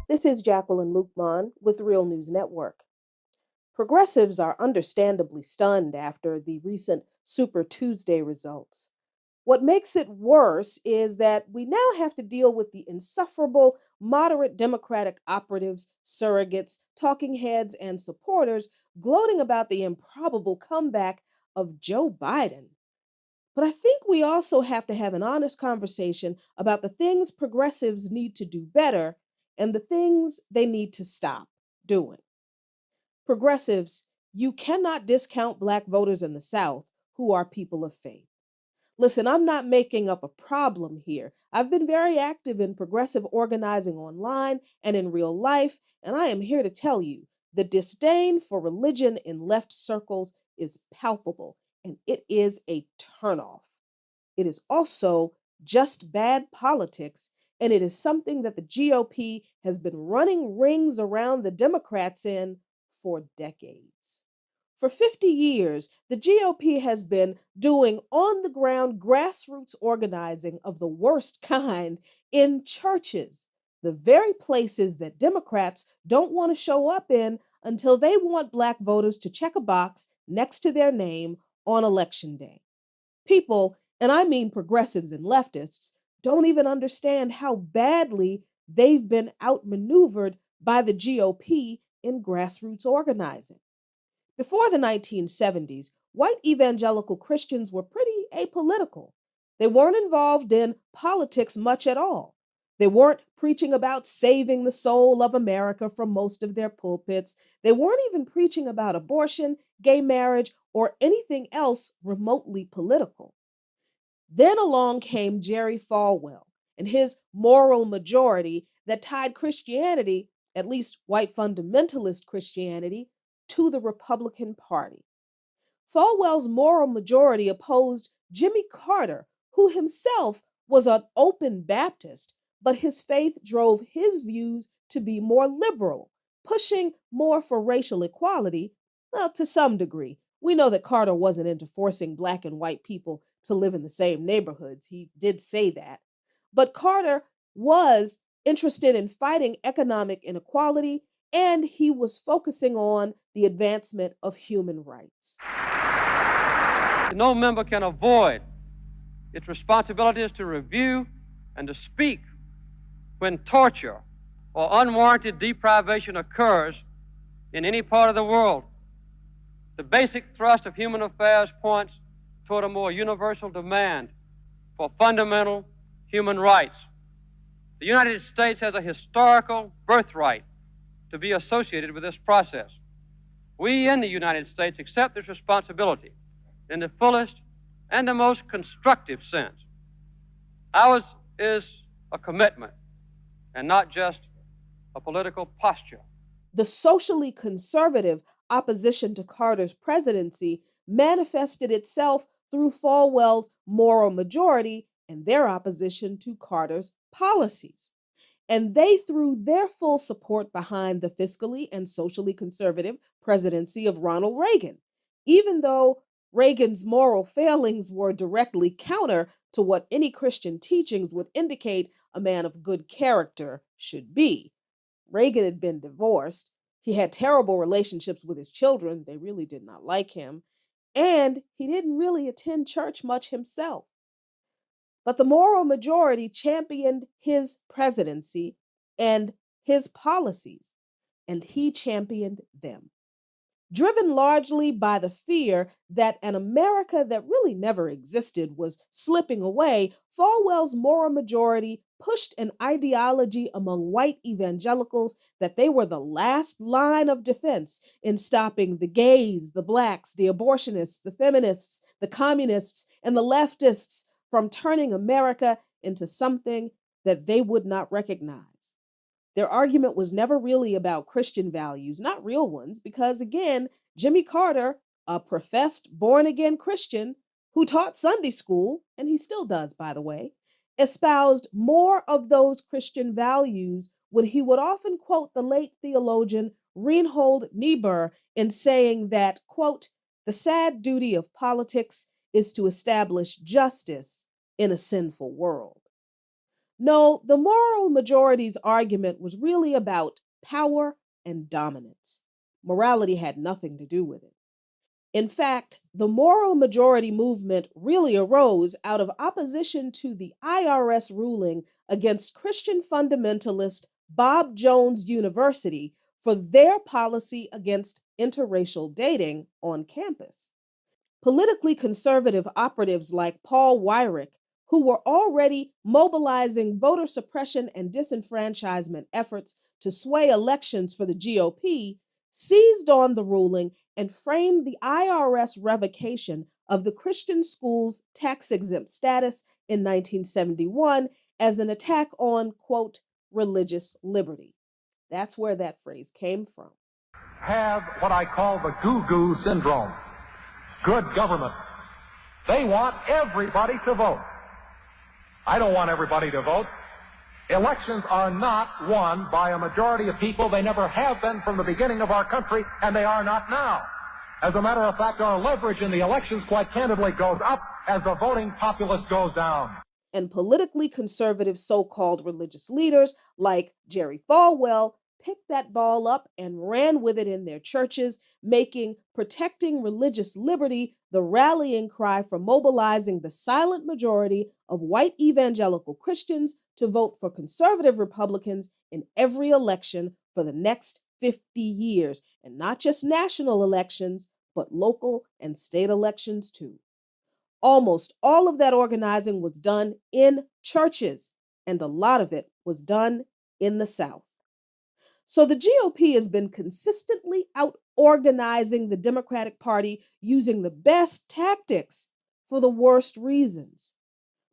This is Jacqueline Luqman with Real News Network. Progressives are understandably stunned after the recent Super Tuesday results. What makes it worse is that we now have to deal with the insufferable moderate Democratic operatives, surrogates, talking heads, and supporters gloating about the improbable comeback of Joe Biden. But I think we also have to have an honest conversation about the things progressives need to do better and the things they need to stop doing. Progressives, you cannot discount Black voters in the South who are people of faith. Listen, I'm not making up a problem here. I've been very active in progressive organizing online and in real life, and I am here to tell you the disdain for religion in left circles is palpable, and it is a turnoff. It is also just bad politics, and it is something that the GOP has been running rings around the Democrats in for decades. For 50 years, the GOP has been doing on the ground grassroots organizing of the worst kind in churches, the very places that Democrats don't want to show up in until they want Black voters to check a box next to their name on Election Day. People, and I mean progressives and leftists, don't even understand how badly they've been outmaneuvered by the GOP in grassroots organizing. Before the 1970s, white evangelical Christians were pretty apolitical. They weren't involved in politics much at all. They weren't preaching about saving the soul of America from most of their pulpits. They weren't even preaching about abortion, gay marriage, or anything else remotely political. Then along came Jerry Falwell and his moral majority that tied Christianity, at least white fundamentalist Christianity, to the Republican Party. Falwell's moral majority opposed Jimmy Carter, who himself was an open Baptist, but his faith drove his views to be more liberal, pushing more for racial equality, well, to some degree. We know that Carter wasn't into forcing Black and white people to live in the same neighborhoods. He did say that. But Carter was interested in fighting economic inequality, and he was focusing on the advancement of human rights. No member can avoid its responsibilities to review and to speak when torture or unwarranted deprivation occurs in any part of the world. The basic thrust of human affairs points toward a more universal demand for fundamental human rights. The United States has a historical birthright to be associated with this process. We in the United States accept this responsibility in the fullest and the most constructive sense. Ours is a commitment and not just a political posture. The socially conservative opposition to Carter's presidency manifested itself through Falwell's moral majority and their opposition to Carter's policies. And they threw their full support behind the fiscally and socially conservative presidency of Ronald Reagan, even though Reagan's moral failings were directly counter to what any Christian teachings would indicate a man of good character should be. Reagan had been divorced. He had terrible relationships with his children. They really did not like him. And he didn't really attend church much himself. But the moral majority championed his presidency and his policies, and he championed them. Driven largely by the fear that an America that really never existed was slipping away, Falwell's moral majority pushed an ideology among white evangelicals that they were the last line of defense in stopping the gays, the Blacks, the abortionists, the feminists, the communists, and the leftists from turning America into something that they would not recognize. Their argument was never really about Christian values, not real ones, because again, Jimmy Carter, a professed born again Christian who taught Sunday school, and he still does, by the way, espoused more of those Christian values when he would often quote the late theologian Reinhold Niebuhr in saying that, quote, the sad duty of politics is to establish justice in a sinful world. No, the moral majority's argument was really about power and dominance. Morality had nothing to do with it. In fact, the moral majority movement really arose out of opposition to the IRS ruling against Christian fundamentalist Bob Jones University for their policy against interracial dating on campus. Politically conservative operatives like Paul Weyrich, who were already mobilizing voter suppression and disenfranchisement efforts to sway elections for the GOP, seized on the ruling and framed the IRS revocation of the Christian school's tax exempt status in 1971 as an attack on, quote, religious liberty. That's where that phrase came from. Have what I call the goo-goo syndrome. Good government. They want everybody to vote. I don't want everybody to vote. Elections are not won by a majority of people. They never have been from the beginning of our country, and they are not now. As a matter of fact, our leverage in the elections, quite candidly, goes up as the voting populace goes down. And politically conservative so-called religious leaders like Jerry Falwell picked that ball up and ran with it in their churches, making protecting religious liberty the rallying cry for mobilizing the silent majority of white evangelical Christians to vote for conservative Republicans in every election for the next 50 years, and not just national elections, but local and state elections too. Almost all of that organizing was done in churches, and a lot of it was done in the South. So the GOP has been consistently out organizing the Democratic Party using the best tactics for the worst reasons.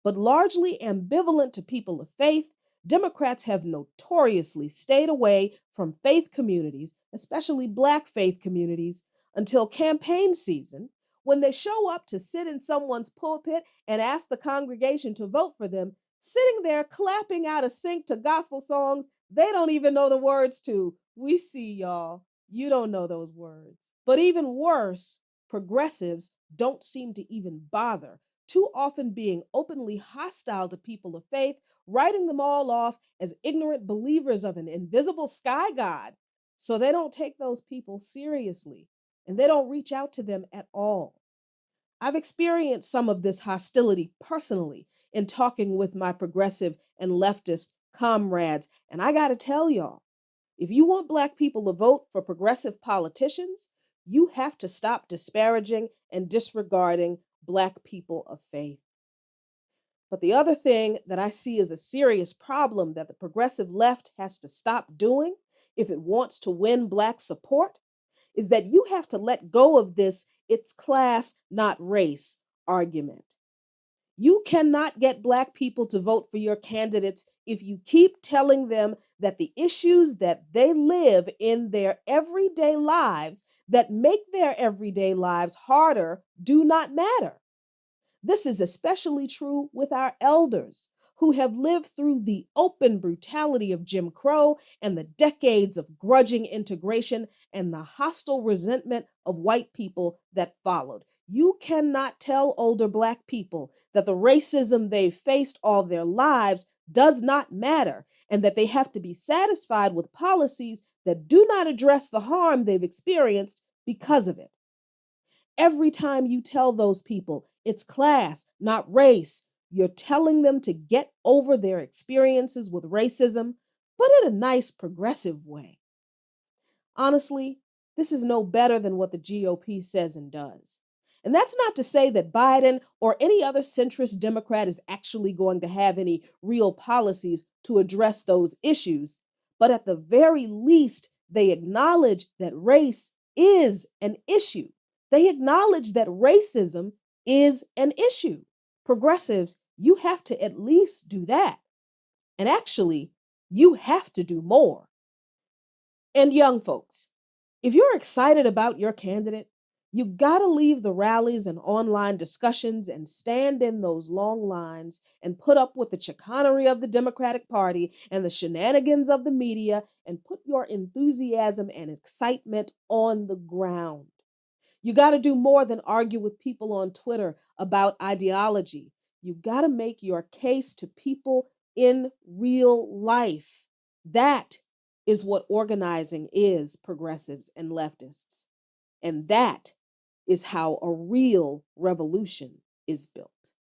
But largely ambivalent to people of faith, Democrats have notoriously stayed away from faith communities, especially Black faith communities, until campaign season, when they show up to sit in someone's pulpit and ask the congregation to vote for them, sitting there clapping out of sync to gospel songs they don't even know the words to. We see y'all. You don't know those words. But even worse, progressives don't seem to even bother, too often being openly hostile to people of faith, writing them all off as ignorant believers of an invisible sky god. So they don't take those people seriously, and they don't reach out to them at all. I've experienced some of this hostility personally in talking with my progressive and leftist comrades, and I got to tell y'all, if you want Black people to vote for progressive politicians, you have to stop disparaging and disregarding Black people of faith. But the other thing that I see as a serious problem that the progressive left has to stop doing if it wants to win Black support is that you have to let go of this "it's class, not race" argument. You cannot get Black people to vote for your candidates if you keep telling them that the issues that they live in their everyday lives that make their everyday lives harder do not matter. This is especially true with our elders who have lived through the open brutality of Jim Crow and the decades of grudging integration and the hostile resentment of white people that followed. You cannot tell older Black people that the racism they've faced all their lives does not matter and that they have to be satisfied with policies that do not address the harm they've experienced because of it. Every time you tell those people it's class, not race, you're telling them to get over their experiences with racism, but in a nice, progressive way. Honestly, this is no better than what the GOP says and does. And that's not to say that Biden or any other centrist Democrat is actually going to have any real policies to address those issues, but at the very least, they acknowledge that race is an issue. They acknowledge that racism is an issue. Progressives, you have to at least do that. And actually, you have to do more. And young folks, if you're excited about your candidate, you gotta leave the rallies and online discussions and stand in those long lines and put up with the chicanery of the Democratic Party and the shenanigans of the media and put your enthusiasm and excitement on the ground. You gotta do more than argue with people on Twitter about ideology. You gotta make your case to people in real life. That is what organizing is, progressives and leftists. And that is how a real revolution is built.